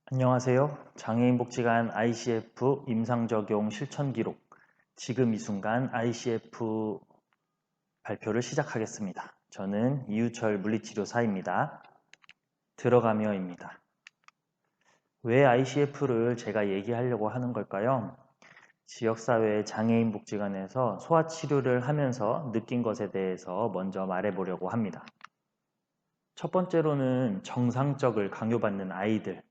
안녕하세요. 장애인복지관 ICF 임상적용 실천기록. 지금 이 순간 ICF 발표를 시작하겠습니다. 저는 이유철 물리치료사입니다. 들어가며입니다. 왜 ICF를 제가 얘기하려고 하는 걸까요? 지역사회 장애인복지관에서 소아치료를 하면서 느낀 것에 대해서 먼저 말해보려고 합니다. 첫 번째로는 정상적을 강요받는 아이들,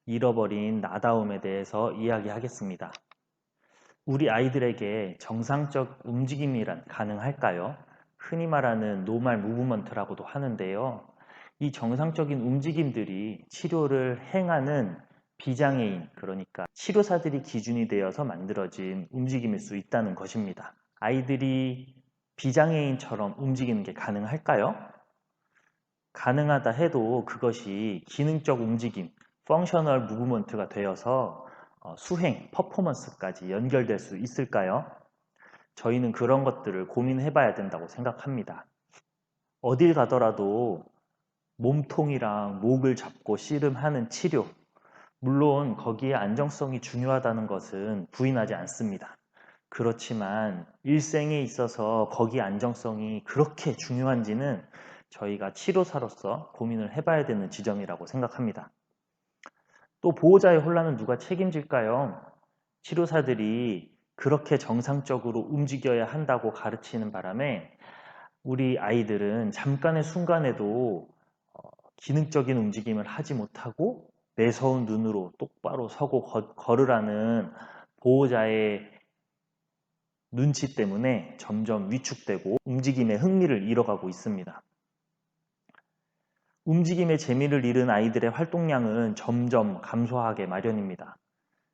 잃어버린 나다움에 대해서 이야기하겠습니다. 우리 아이들에게 정상적 움직임이란 가능할까요? 흔히 말하는 노멀 무브먼트라고도 하는데요. 이 정상적인 움직임들이 치료를 행하는 비장애인, 그러니까 치료사들이 기준이 되어서 만들어진 움직임일 수 있다는 것입니다. 아이들이 비장애인처럼 움직이는 게 가능할까요? 가능하다 해도 그것이 기능적 움직임, 펑셔널 무브먼트가 되어서 수행, 퍼포먼스까지 연결될 수 있을까요? 저희는 그런 것들을 고민해 봐야 된다고 생각합니다. 어딜 가더라도 몸통이랑 목을 잡고 씨름하는 치료, 물론 거기에 안정성이 중요하다는 것은 부인하지 않습니다. 그렇지만 일생에 있어서 거기 안정성이 그렇게 중요한지는 저희가 치료사로서 고민을 해봐야 되는 지점이라고 생각합니다. 또 보호자의 혼란은 누가 책임질까요? 치료사들이 그렇게 정상적으로 움직여야 한다고 가르치는 바람에 우리 아이들은 잠깐의 순간에도 기능적인 움직임을 하지 못하고 매서운 눈으로 똑바로 서고 걸으라는 보호자의 눈치 때문에 점점 위축되고 움직임의 흥미를 잃어가고 있습니다. 움직임의 재미를 잃은 아이들의 활동량은 점점 감소하게 마련입니다.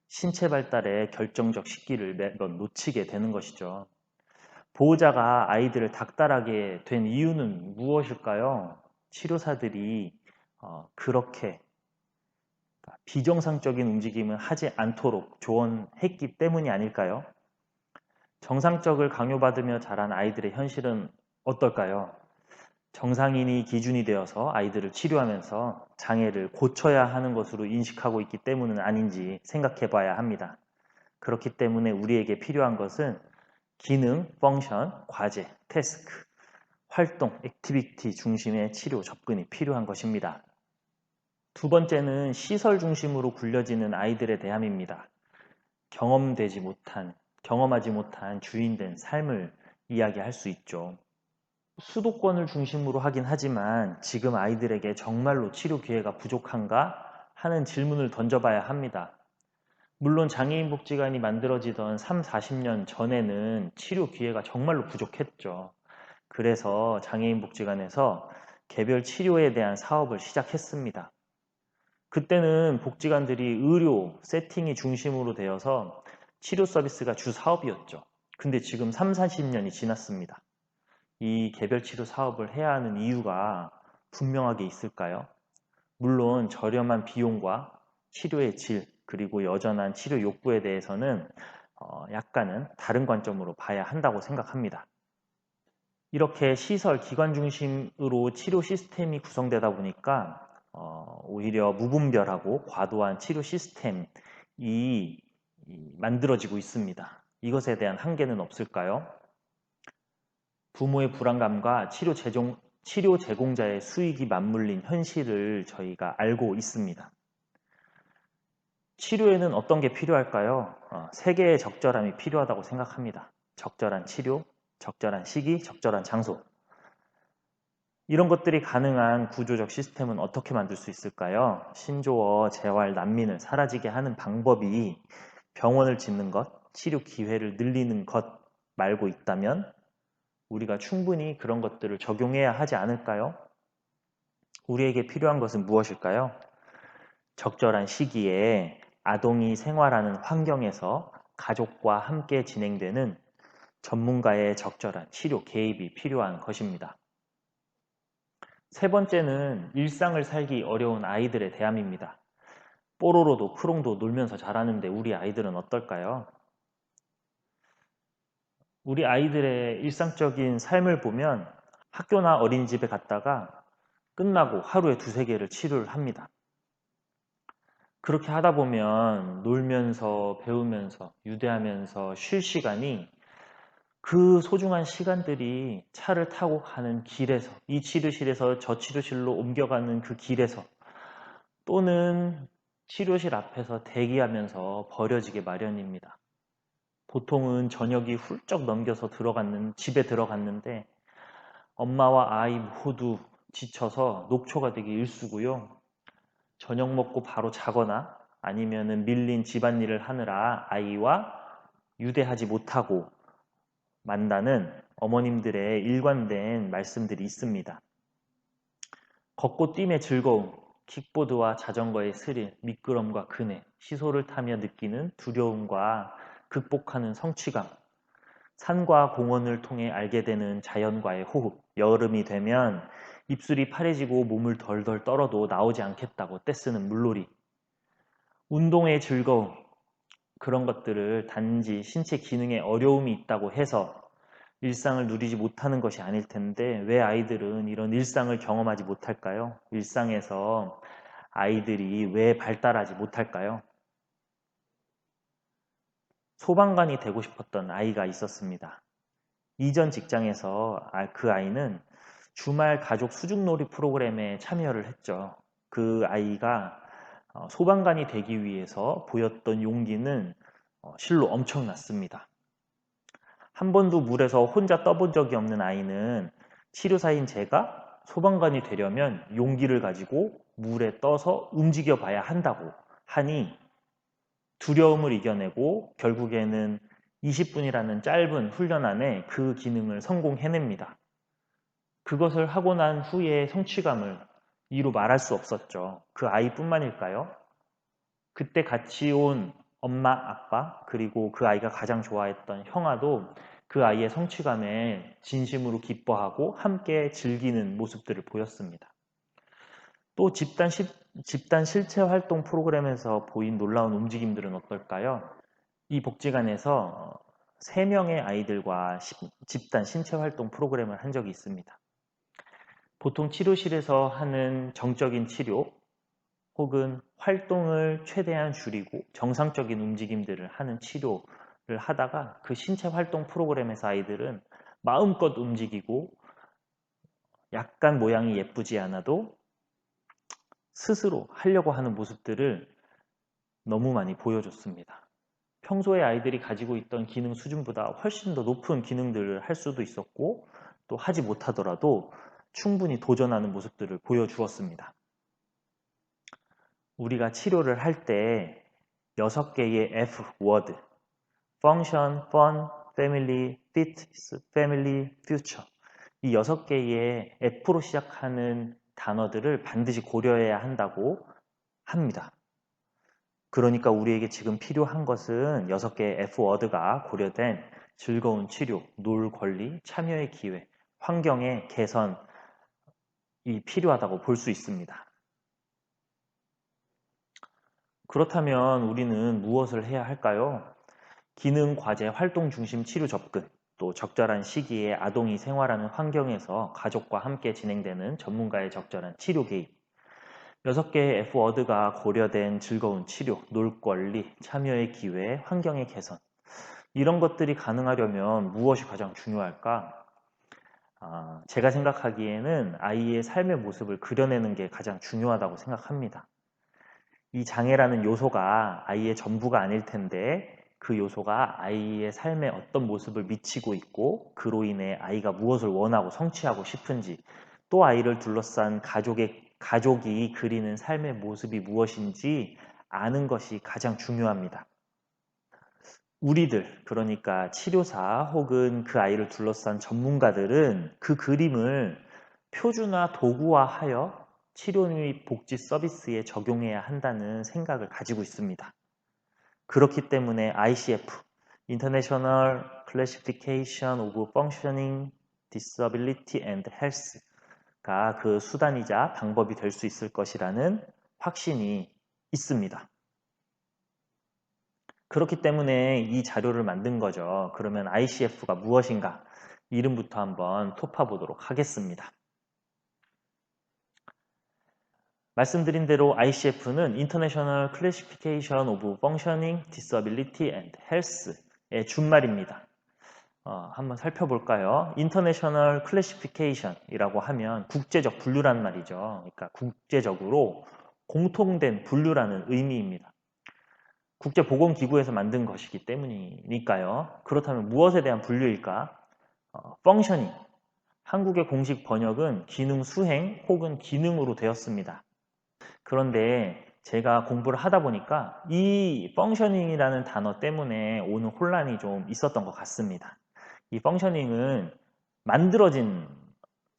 신체 발달의 결정적 시기를 매번 놓치게 되는 것이죠. 보호자가 아이들을 닥달하게 된 이유는 무엇일까요? 치료사들이 그렇게 비정상적인 움직임을 하지 않도록 조언했기 때문이 아닐까요? 정상적을 강요받으며 자란 아이들의 현실은 어떨까요? 정상인이 기준이 되어서 아이들을 치료하면서 장애를 고쳐야 하는 것으로 인식하고 있기 때문은 아닌지 생각해 봐야 합니다. 그렇기 때문에 우리에게 필요한 것은 기능, 펑션, 과제, 태스크, 활동, 액티비티 중심의 치료 접근이 필요한 것입니다. 두 번째는 시설 중심으로 굴려지는 아이들에 대함입니다. 경험하지 못한 주인된 삶을 이야기할 수 있죠. 수도권을 중심으로 하긴 하지만 지금 아이들에게 정말로 치료 기회가 부족한가 하는 질문을 던져봐야 합니다. 물론 장애인복지관이 만들어지던 3, 40년 전에는 치료 기회가 정말로 부족했죠. 그래서 장애인복지관에서 개별 치료에 대한 사업을 시작했습니다. 그때는 복지관들이 의료, 세팅이 중심으로 되어서 치료 서비스가 주 사업이었죠. 근데 지금 3, 40년이 지났습니다. 이 개별 치료 사업을 해야 하는 이유가 분명하게 있을까요? 물론 저렴한 비용과 치료의 질, 그리고 여전한 치료 욕구에 대해서는 약간은 다른 관점으로 봐야 한다고 생각합니다. 이렇게 시설, 기관 중심으로 치료 시스템이 구성되다 보니까 오히려 무분별하고 과도한 치료 시스템이 만들어지고 있습니다. 이것에 대한 한계는 없을까요? 부모의 불안감과 치료 제공자의 수익이 맞물린 현실을 저희가 알고 있습니다. 치료에는 어떤 게 필요할까요? 세 개의 적절함이 필요하다고 생각합니다. 적절한 치료, 적절한 시기, 적절한 장소. 이런 것들이 가능한 구조적 시스템은 어떻게 만들 수 있을까요? 신조어, 재활, 난민을 사라지게 하는 방법이 병원을 짓는 것, 치료 기회를 늘리는 것 말고 있다면 우리가 충분히 그런 것들을 적용해야 하지 않을까요? 우리에게 필요한 것은 무엇일까요? 적절한 시기에 아동이 생활하는 환경에서 가족과 함께 진행되는 전문가의 적절한 치료 개입이 필요한 것입니다. 세 번째는 일상을 살기 어려운 아이들에 대함입니다. 뽀로로도 크롱도 놀면서 자라는데 우리 아이들은 어떨까요? 우리 아이들의 일상적인 삶을 보면 학교나 어린이집에 갔다가 끝나고 하루에 두세 개를 치료를 합니다. 그렇게 하다 보면 놀면서 배우면서 유대하면서 쉴 시간이 그 소중한 시간들이 차를 타고 가는 길에서 이 치료실에서 저 치료실로 옮겨가는 그 길에서 또는 치료실 앞에서 대기하면서 버려지게 마련입니다. 보통은 저녁이 훌쩍 넘겨서 집에 들어갔는데 엄마와 아이 모두 지쳐서 녹초가 되기 일쑤고요. 저녁 먹고 바로 자거나 아니면은 밀린 집안일을 하느라 아이와 유대하지 못하고 만다는 어머님들의 일관된 말씀들이 있습니다. 걷고 뛴의 즐거움, 킥보드와 자전거의 스릴, 미끄럼과 그네, 시소를 타며 느끼는 두려움과 극복하는 성취감, 산과 공원을 통해 알게 되는 자연과의 호흡, 여름이 되면 입술이 파래지고 몸을 덜덜 떨어도 나오지 않겠다고 떼쓰는 물놀이, 운동의 즐거움, 그런 것들을 단지 신체 기능에 어려움이 있다고 해서 일상을 누리지 못하는 것이 아닐 텐데 왜 아이들은 이런 일상을 경험하지 못할까요? 일상에서 아이들이 왜 발달하지 못할까요? 소방관이 되고 싶었던 아이가 있었습니다. 이전 직장에서 그 아이는 주말 가족 수중놀이 프로그램에 참여를 했죠. 그 아이가 소방관이 되기 위해서 보였던 용기는 실로 엄청났습니다. 한 번도 물에서 혼자 떠본 적이 없는 아이는 치료사인 제가 소방관이 되려면 용기를 가지고 물에 떠서 움직여 봐야 한다고 하니 두려움을 이겨내고 결국에는 20분이라는 짧은 훈련 안에 그 기능을 성공해냅니다. 그것을 하고 난 후의 성취감을 이루 말할 수 없었죠. 그 아이뿐만일까요? 그때 같이 온 엄마, 아빠, 그리고 그 아이가 가장 좋아했던 형아도 그 아이의 성취감에 진심으로 기뻐하고 함께 즐기는 모습들을 보였습니다. 또 집단 실체 활동 프로그램에서 보인 놀라운 움직임들은 어떨까요? 이 복지관에서 3명의 아이들과 집단 신체 활동 프로그램을 한 적이 있습니다. 보통 치료실에서 하는 정적인 치료 혹은 활동을 최대한 줄이고 정상적인 움직임들을 하는 치료를 하다가 그 신체 활동 프로그램에서 아이들은 마음껏 움직이고 약간 모양이 예쁘지 않아도 스스로 하려고 하는 모습들을 너무 많이 보여줬습니다. 평소에 아이들이 가지고 있던 기능 수준보다 훨씬 더 높은 기능들을 할 수도 있었고 또 하지 못하더라도 충분히 도전하는 모습들을 보여주었습니다. 우리가 치료를 할 때 6개의 F 워드 Function, Fun, Family, Fit, Family, Future 이 6개의 F로 시작하는 단어들을 반드시 고려해야 한다고 합니다. 그러니까 우리에게 지금 필요한 것은 6개의 F워드가 고려된 즐거운 치료, 놀 권리, 참여의 기회, 환경의 개선이 필요하다고 볼 수 있습니다. 그렇다면 우리는 무엇을 해야 할까요? 기능, 과제, 활동 중심 치료 접근, 또 적절한 시기에 아동이 생활하는 환경에서 가족과 함께 진행되는 전문가의 적절한 치료 개입, 6개의 F워드가 고려된 즐거운 치료, 놀 권리, 참여의 기회, 환경의 개선 이런 것들이 가능하려면 무엇이 가장 중요할까? 제가 생각하기에는 아이의 삶의 모습을 그려내는 게 가장 중요하다고 생각합니다. 이 장애라는 요소가 아이의 전부가 아닐 텐데 그 요소가 아이의 삶에 어떤 모습을 미치고 있고 그로 인해 아이가 무엇을 원하고 성취하고 싶은지 또 아이를 둘러싼 가족이 그리는 삶의 모습이 무엇인지 아는 것이 가장 중요합니다. 우리들, 그러니까 치료사 혹은 그 아이를 둘러싼 전문가들은 그 그림을 표준화 도구화하여 치료 및 복지 서비스에 적용해야 한다는 생각을 가지고 있습니다. 그렇기 때문에 ICF, International Classification of Functioning Disability and Health가 그 수단이자 방법이 될 수 있을 것이라는 확신이 있습니다. 그렇기 때문에 이 자료를 만든 거죠. 그러면 ICF가 무엇인가? 이름부터 한번 톱파보도록 하겠습니다. 말씀드린 대로 ICF는 International Classification of Functioning Disability and Health의 준말입니다. 한번 살펴볼까요? International Classification이라고 하면 국제적 분류란 말이죠. 그러니까 국제적으로 공통된 분류라는 의미입니다. 국제보건기구에서 만든 것이기 때문이니까요. 그렇다면 무엇에 대한 분류일까? Functioning. 한국의 공식 번역은 기능 수행 혹은 기능으로 되었습니다. 그런데 제가 공부를 하다 보니까 이 functioning이라는 단어 때문에 오는 혼란이 좀 있었던 것 같습니다. 이 functioning은 만들어진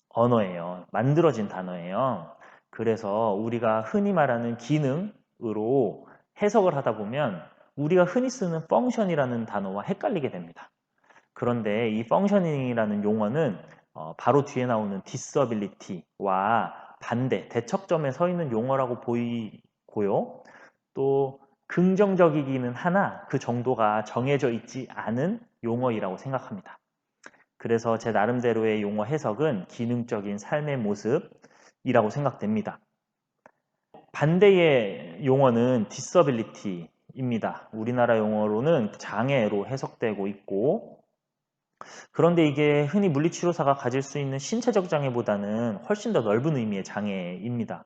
언어예요. 만들어진 단어예요. 그래서 우리가 흔히 말하는 기능으로 해석을 하다 보면 우리가 흔히 쓰는 function이라는 단어와 헷갈리게 됩니다. 그런데 이 functioning이라는 용어는 바로 뒤에 나오는 disability와 반대, 대척점에 서 있는 용어라고 보이고요. 또 긍정적이기는 하나 그 정도가 정해져 있지 않은 용어이라고 생각합니다. 그래서 제 나름대로의 용어 해석은 기능적인 삶의 모습이라고 생각됩니다. 반대의 용어는 disability입니다. 우리나라 용어로는 장애로 해석되고 있고, 그런데 이게 흔히 물리치료사가 가질 수 있는 신체적 장애보다는 훨씬 더 넓은 의미의 장애입니다.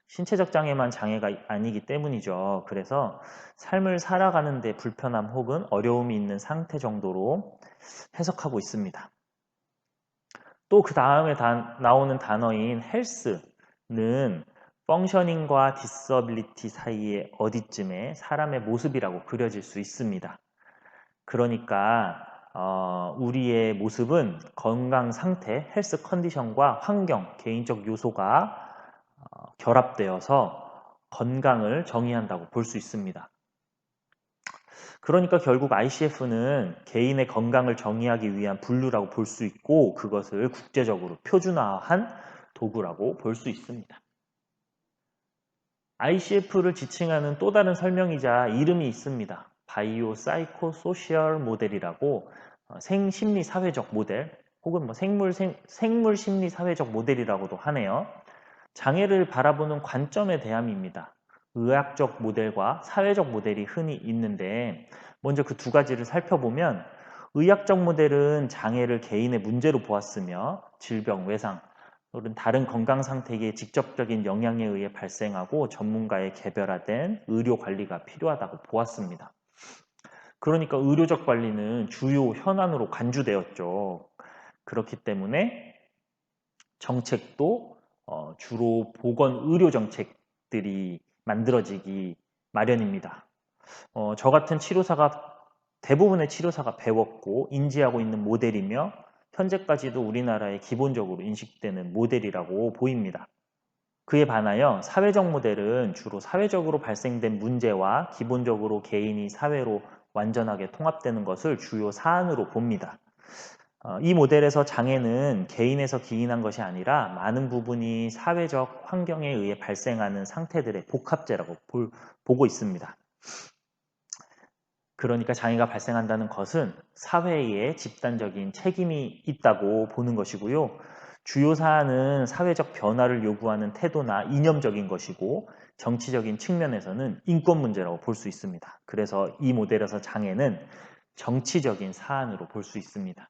신체적 장애만 장애가 아니기 때문이죠. 그래서 삶을 살아가는 데 불편함 혹은 어려움이 있는 상태 정도로 해석하고 있습니다. 또 그 다음에 나오는 단어인 헬스는 펑셔닝과 디서빌리티 사이에 어디쯤에 사람의 모습이라고 그려질 수 있습니다. 그러니까 우리의 모습은 건강 상태, 헬스 컨디션과 환경, 개인적 요소가 결합되어서 건강을 정의한다고 볼 수 있습니다. 그러니까 결국 ICF는 개인의 건강을 정의하기 위한 분류라고 볼 수 있고 그것을 국제적으로 표준화한 도구라고 볼 수 있습니다. ICF를 지칭하는 또 다른 설명이자 이름이 있습니다. 바이오 사이코 소셜 모델이라고 생심리 사회적 모델 혹은 생물 심리 사회적 모델이라고도 하네요. 장애를 바라보는 관점의 대함입니다. 의학적 모델과 사회적 모델이 흔히 있는데 먼저 그 두 가지를 살펴보면 의학적 모델은 장애를 개인의 문제로 보았으며 질병, 외상 또는 다른 건강 상태에 직접적인 영향에 의해 발생하고 전문가의 개별화된 의료 관리가 필요하다고 보았습니다. 그러니까 의료적 관리는 주요 현안으로 간주되었죠. 그렇기 때문에 정책도 주로 보건 의료 정책들이 만들어지기 마련입니다. 저 같은 대부분의 치료사가 배웠고 인지하고 있는 모델이며 현재까지도 우리나라에 기본적으로 인식되는 모델이라고 보입니다. 그에 반하여 사회적 모델은 주로 사회적으로 발생된 문제와 기본적으로 개인이 사회로 완전하게 통합되는 것을 주요 사안으로 봅니다. 이 모델에서 장애는 개인에서 기인한 것이 아니라 많은 부분이 사회적 환경에 의해 발생하는 상태들의 복합제라고 보고 있습니다. 그러니까 장애가 발생한다는 것은 사회에 집단적인 책임이 있다고 보는 것이고요. 주요 사안은 사회적 변화를 요구하는 태도나 이념적인 것이고 정치적인 측면에서는 인권 문제라고 볼 수 있습니다. 그래서 이 모델에서 장애는 정치적인 사안으로 볼 수 있습니다.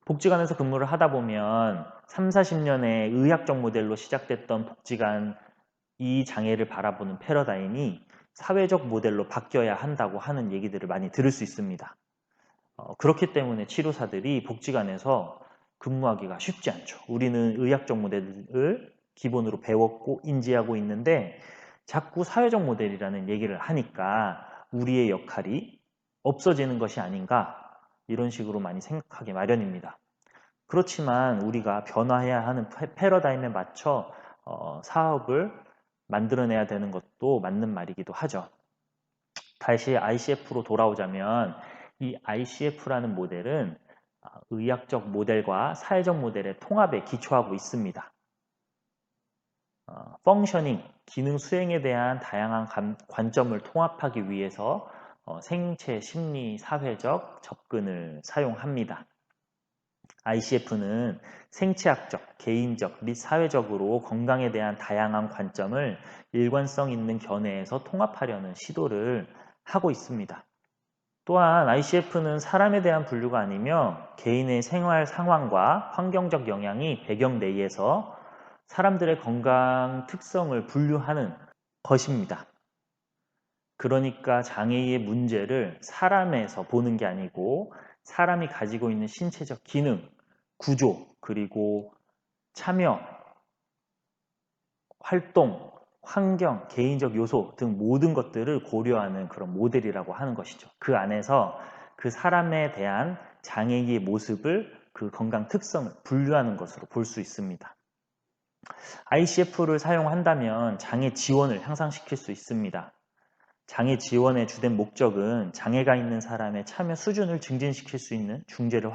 복지관에서 근무를 하다 보면 3, 40년의 의학적 모델로 시작됐던 복지관 이 장애를 바라보는 패러다임이 사회적 모델로 바뀌어야 한다고 하는 얘기들을 많이 들을 수 있습니다. 그렇기 때문에 치료사들이 복지관에서 근무하기가 쉽지 않죠. 우리는 의학적 모델을 기본으로 배웠고 인지하고 있는데 자꾸 사회적 모델이라는 얘기를 하니까 우리의 역할이 없어지는 것이 아닌가 이런 식으로 많이 생각하기 마련입니다. 그렇지만 우리가 변화해야 하는 패러다임에 맞춰 사업을 만들어내야 되는 것도 맞는 말이기도 하죠. 다시 ICF로 돌아오자면 이 ICF라는 모델은 의학적 모델과 사회적 모델의 통합에 기초하고 있습니다. 펑셔닝, 기능 수행에 대한 다양한 관점을 통합하기 위해서 생체, 심리, 사회적 접근을 사용합니다. ICF는 생체학적, 개인적 및 사회적으로 건강에 대한 다양한 관점을 일관성 있는 견해에서 통합하려는 시도를 하고 있습니다. 또한 ICF는 사람에 대한 분류가 아니며 개인의 생활 상황과 환경적 영향이 배경 내에서 사람들의 건강 특성을 분류하는 것입니다. 그러니까 장애의 문제를 사람에서 보는 게 아니고 사람이 가지고 있는 신체적 기능, 구조, 그리고 참여, 활동, 환경, 개인적 요소 등 모든 것들을 고려하는 그런 모델이라고 하는 것이죠. 그 안에서 그 사람에 대한 장애의 모습을 그 건강 특성을 분류하는 것으로 볼 수 있습니다. ICF를 사용한다면 장애 지원을 향상시킬 수 있습니다. 장애 지원의 주된 목적은 장애가 있는 사람의 참여 수준을 증진시킬 수 있는 중재를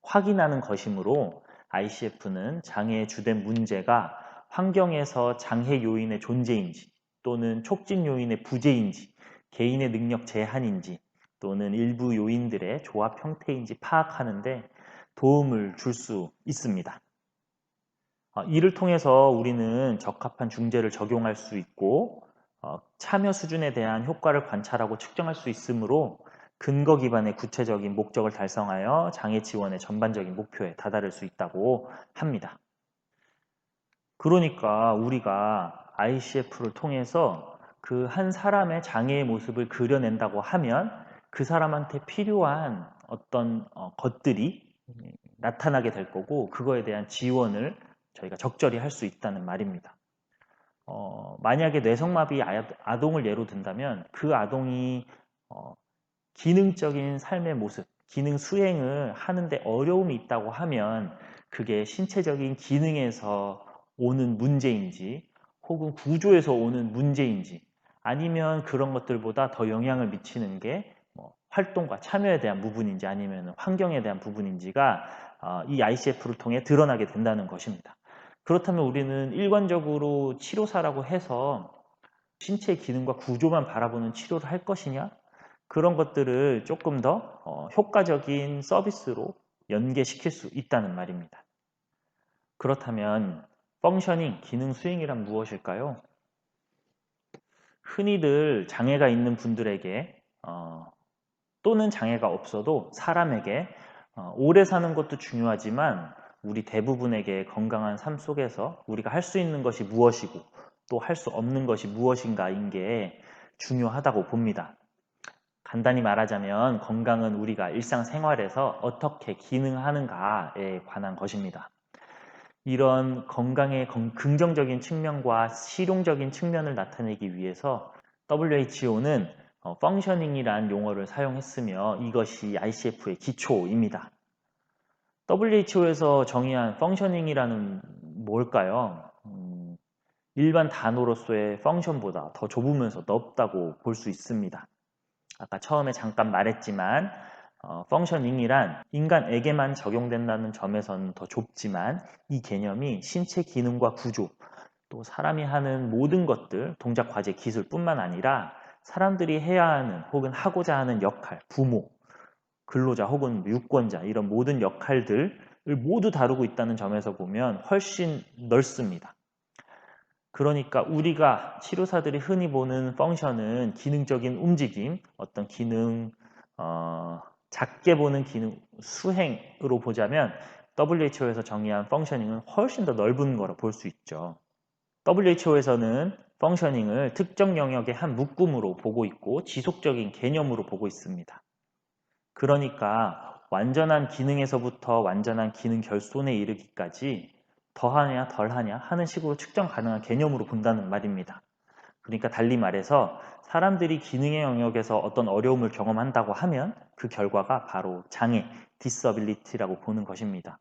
확인하는 것이므로 ICF는 장애의 주된 문제가 환경에서 장애 요인의 존재인지 또는 촉진 요인의 부재인지 개인의 능력 제한인지 또는 일부 요인들의 조합 형태인지 파악하는 데 도움을 줄 수 있습니다. 이를 통해서 우리는 적합한 중재를 적용할 수 있고 참여 수준에 대한 효과를 관찰하고 측정할 수 있으므로 근거 기반의 구체적인 목적을 달성하여 장애 지원의 전반적인 목표에 다다를 수 있다고 합니다. 그러니까 우리가 ICF를 통해서 그 한 사람의 장애의 모습을 그려낸다고 하면 그 사람한테 필요한 어떤 것들이 나타나게 될 거고 그거에 대한 지원을 저희가 적절히 할 수 있다는 말입니다. 만약에 뇌성마비 아동을 예로 든다면 그 아동이 기능적인 삶의 모습, 기능 수행을 하는데 어려움이 있다고 하면 그게 신체적인 기능에서 오는 문제인지 혹은 구조에서 오는 문제인지 아니면 그런 것들보다 더 영향을 미치는 게 활동과 참여에 대한 부분인지 아니면 환경에 대한 부분인지가 이 ICF를 통해 드러나게 된다는 것입니다. 그렇다면 우리는 일관적으로 치료사라고 해서 신체 기능과 구조만 바라보는 치료를 할 것이냐? 그런 것들을 조금 더 효과적인 서비스로 연계시킬 수 있다는 말입니다. 그렇다면 펑셔닝, 기능 수행이란 무엇일까요? 흔히들 장애가 있는 분들에게 또는 장애가 없어도 사람에게 오래 사는 것도 중요하지만 우리 대부분에게 건강한 삶 속에서 우리가 할 수 있는 것이 무엇이고 또 할 수 없는 것이 무엇인가인 게 중요하다고 봅니다. 간단히 말하자면 건강은 우리가 일상생활에서 어떻게 기능하는가에 관한 것입니다. 이런 건강의 긍정적인 측면과 실용적인 측면을 나타내기 위해서 WHO는 펑셔닝이란 용어를 사용했으며 이것이 ICF의 기초입니다. WHO에서 정의한 펑셔닝이라는 뭘까요? 일반 단어로서의 펑션보다 더 좁으면서 넓다고 볼 수 있습니다. 아까 처음에 잠깐 말했지만 펑셔닝이란 인간에게만 적용된다는 점에서는 더 좁지만 이 개념이 신체 기능과 구조 또 사람이 하는 모든 것들, 동작, 과제, 기술뿐만 아니라 사람들이 해야 하는 혹은 하고자 하는 역할, 부모, 근로자 혹은 유권자 이런 모든 역할들을 모두 다루고 있다는 점에서 보면 훨씬 넓습니다. 그러니까 우리가 치료사들이 흔히 보는 펑션은 기능적인 움직임, 어떤 기능, 작게 보는 기능 수행으로 보자면 WHO에서 정의한 펑셔닝은 훨씬 더 넓은 거라 볼 수 있죠. WHO에서는 펑셔닝을 특정 영역의 한 묶음으로 보고 있고 지속적인 개념으로 보고 있습니다. 그러니까 완전한 기능에서부터 완전한 기능 결손에 이르기까지 더하냐 덜하냐 하는 식으로 측정 가능한 개념으로 본다는 말입니다. 그러니까 달리 말해서 사람들이 기능의 영역에서 어떤 어려움을 경험한다고 하면 그 결과가 바로 장애, 디서빌리티라고 보는 것입니다.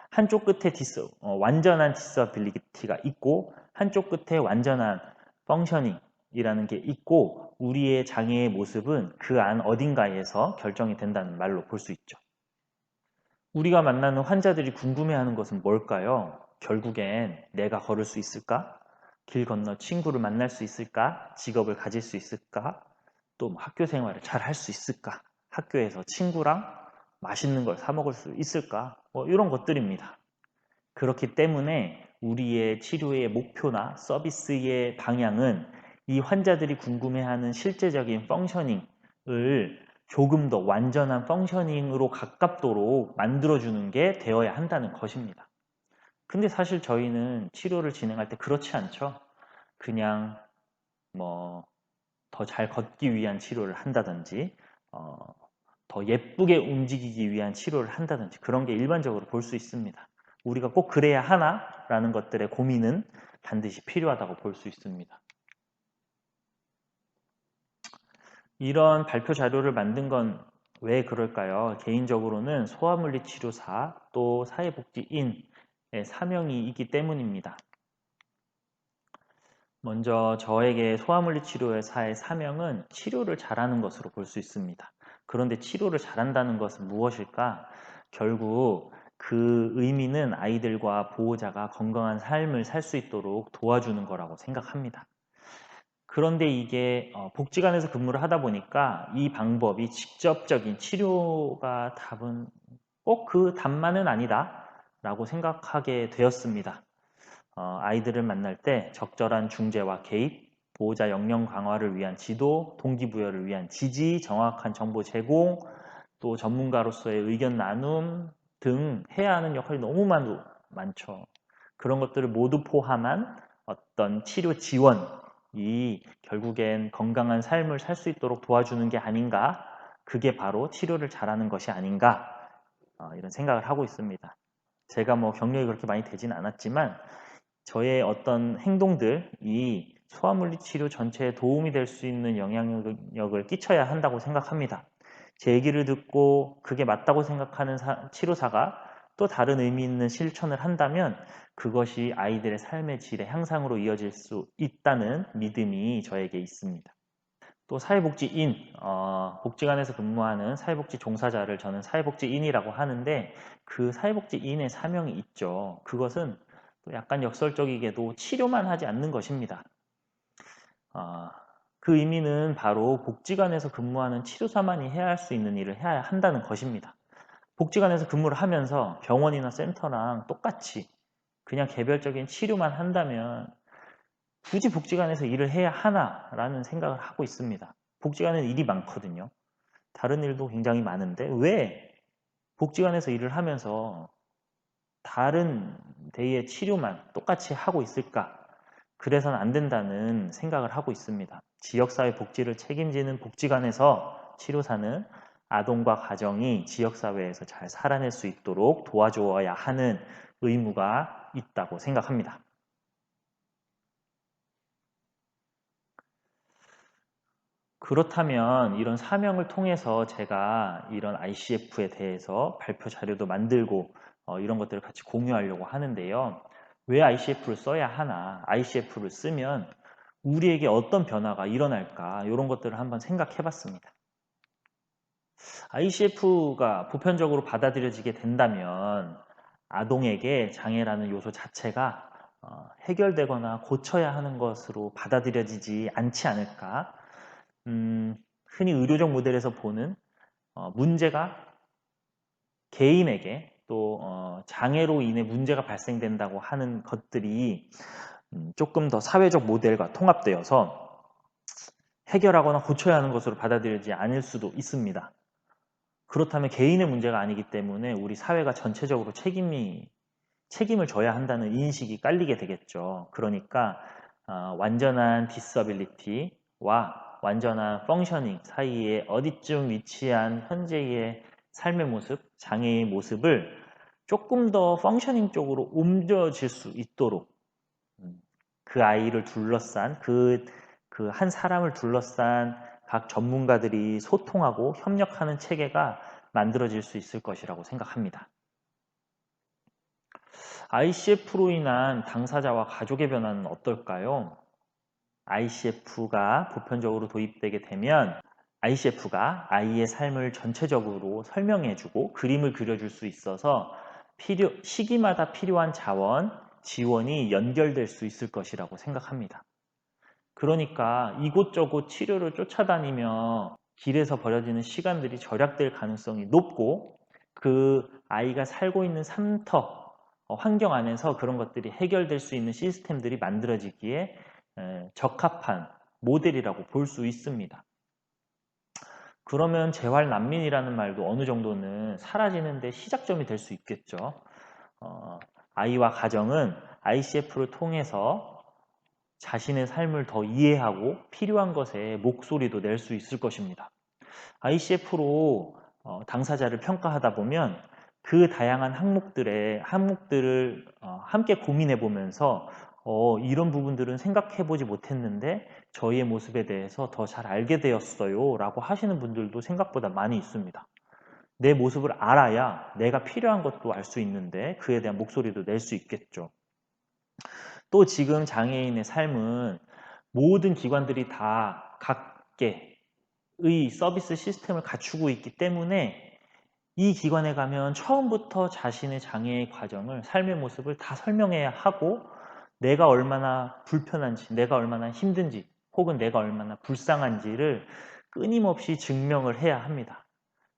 한쪽 끝에 완전한 디서빌리티가 있고 한쪽 끝에 완전한 펑셔닝이라는 게 있고 우리의 장애의 모습은 그 안 어딘가에서 결정이 된다는 말로 볼 수 있죠. 우리가 만나는 환자들이 궁금해하는 것은 뭘까요? 결국엔 내가 걸을 수 있을까? 길 건너 친구를 만날 수 있을까? 직업을 가질 수 있을까? 또 학교 생활을 잘 할 수 있을까? 학교에서 친구랑 맛있는 걸 사 먹을 수 있을까? 뭐 이런 것들입니다. 그렇기 때문에 우리의 치료의 목표나 서비스의 방향은 이 환자들이 궁금해하는 실제적인 펑셔닝을 조금 더 완전한 펑셔닝으로 가깝도록 만들어주는 게 되어야 한다는 것입니다. 근데 사실 저희는 치료를 진행할 때 그렇지 않죠. 그냥 뭐 더 잘 걷기 위한 치료를 한다든지 더 예쁘게 움직이기 위한 치료를 한다든지 그런 게 일반적으로 볼 수 있습니다. 우리가 꼭 그래야 하나라는 것들의 고민은 반드시 필요하다고 볼 수 있습니다. 이런 발표 자료를 만든 건 왜 그럴까요? 개인적으로는 소아물리치료사 또 사회복지인의 사명이 있기 때문입니다. 먼저 저에게 소아물리치료사의 사명은 치료를 잘하는 것으로 볼 수 있습니다. 그런데 치료를 잘한다는 것은 무엇일까? 결국 그 의미는 아이들과 보호자가 건강한 삶을 살 수 있도록 도와주는 거라고 생각합니다. 그런데 이게 복지관에서 근무를 하다 보니까 이 방법이 직접적인 치료가 답은 꼭 그 답만은 아니다 라고 생각하게 되었습니다. 아이들을 만날 때 적절한 중재와 개입, 보호자 역량 강화를 위한 지도, 동기부여를 위한 지지, 정확한 정보 제공, 또 전문가로서의 의견 나눔 등 해야 하는 역할이 너무 많죠. 그런 것들을 모두 포함한 어떤 치료 지원이 결국엔 건강한 삶을 살 수 있도록 도와주는 게 아닌가, 그게 바로 치료를 잘하는 것이 아닌가, 이런 생각을 하고 있습니다. 제가 뭐 경력이 그렇게 많이 되진 않았지만 저의 어떤 행동들이 소아물리 치료 전체에 도움이 될 수 있는 영향력을 끼쳐야 한다고 생각합니다. 제 얘기를 듣고 그게 맞다고 생각하는 치료사가 또 다른 의미 있는 실천을 한다면 그것이 아이들의 삶의 질의 향상으로 이어질 수 있다는 믿음이 저에게 있습니다. 또 사회복지인, 복지관에서 근무하는 사회복지 종사자를 저는 사회복지인이라고 하는데 그 사회복지인의 사명이 있죠. 그것은 또 약간 역설적이게도 치료만 하지 않는 것입니다. 그 의미는 바로 복지관에서 근무하는 치료사만이 해야 할 수 있는 일을 해야 한다는 것입니다. 복지관에서 근무를 하면서 병원이나 센터랑 똑같이 그냥 개별적인 치료만 한다면 굳이 복지관에서 일을 해야 하나라는 생각을 하고 있습니다. 복지관에는 일이 많거든요. 다른 일도 굉장히 많은데 왜 복지관에서 일을 하면서 다른 데의 치료만 똑같이 하고 있을까? 그래서는 안 된다는 생각을 하고 있습니다. 지역사회 복지를 책임지는 복지관에서 치료사는 아동과 가정이 지역사회에서 잘 살아낼 수 있도록 도와주어야 하는 의무가 있다고 생각합니다. 그렇다면 이런 사명을 통해서 제가 이런 ICF에 대해서 발표 자료도 만들고 이런 것들을 같이 공유하려고 하는데요. 왜 ICF를 써야 하나? ICF를 쓰면 우리에게 어떤 변화가 일어날까? 이런 것들을 한번 생각해 봤습니다. ICF가 보편적으로 받아들여지게 된다면 아동에게 장애라는 요소 자체가 해결되거나 고쳐야 하는 것으로 받아들여지지 않지 않을까? 흔히 의료적 모델에서 보는 문제가 개인에게 또 장애로 인해 문제가 발생된다고 하는 것들이 조금 더 사회적 모델과 통합되어서 해결하거나 고쳐야 하는 것으로 받아들여지지 않을 수도 있습니다. 그렇다면 개인의 문제가 아니기 때문에 우리 사회가 전체적으로 책임을 져야 한다는 인식이 깔리게 되겠죠. 그러니까 완전한 디서빌리티와 완전한 펑셔닝 사이에 어디쯤 위치한 현재의 삶의 모습, 장애의 모습을 조금 더 펑셔닝 쪽으로 옮겨질 수 있도록 그 아이를 둘러싼 그 한 사람을 둘러싼 각 전문가들이 소통하고 협력하는 체계가 만들어질 수 있을 것이라고 생각합니다. ICF로 인한 당사자와 가족의 변화는 어떨까요? ICF가 보편적으로 도입되게 되면 ICF가 아이의 삶을 전체적으로 설명해주고 그림을 그려줄 수 있어서 시기마다 필요한 자원, 지원이 연결될 수 있을 것이라고 생각합니다. 그러니까 이곳저곳 치료를 쫓아다니며 길에서 버려지는 시간들이 절약될 가능성이 높고 그 아이가 살고 있는 삶터, 환경 안에서 그런 것들이 해결될 수 있는 시스템들이 만들어지기에 적합한 모델이라고 볼 수 있습니다. 그러면 재활 난민이라는 말도 어느 정도는 사라지는데 시작점이 될 수 있겠죠. 아이와 가정은 ICF를 통해서 자신의 삶을 더 이해하고 필요한 것에 목소리도 낼 수 있을 것입니다. ICF로 당사자를 평가하다 보면 그 다양한 항목들을 함께 고민해 보면서 이런 부분들은 생각해 보지 못했는데 저희의 모습에 대해서 더 잘 알게 되었어요 라고 하시는 분들도 생각보다 많이 있습니다. 내 모습을 알아야 내가 필요한 것도 알 수 있는데 그에 대한 목소리도 낼 수 있겠죠. 또 지금 장애인의 삶은 모든 기관들이 다 각계의 서비스 시스템을 갖추고 있기 때문에 이 기관에 가면 처음부터 자신의 장애의 과정을, 삶의 모습을 다 설명해야 하고 내가 얼마나 불편한지, 내가 얼마나 힘든지, 혹은 내가 얼마나 불쌍한지를 끊임없이 증명을 해야 합니다.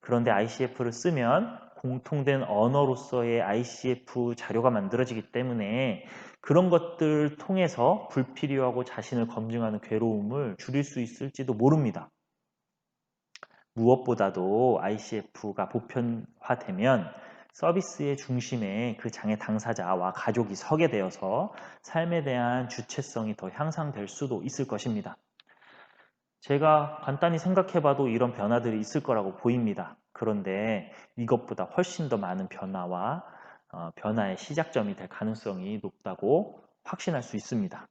그런데 ICF를 쓰면 공통된 언어로서의 ICF 자료가 만들어지기 때문에 그런 것들을 통해서 불필요하고 자신을 검증하는 괴로움을 줄일 수 있을지도 모릅니다. 무엇보다도 ICF가 보편화되면 서비스의 중심에 그 장애 당사자와 가족이 서게 되어서 삶에 대한 주체성이 더 향상될 수도 있을 것입니다. 제가 간단히 생각해봐도 이런 변화들이 있을 거라고 보입니다. 그런데 이것보다 훨씬 더 많은 변화와 변화의 시작점이 될 가능성이 높다고 확신할 수 있습니다.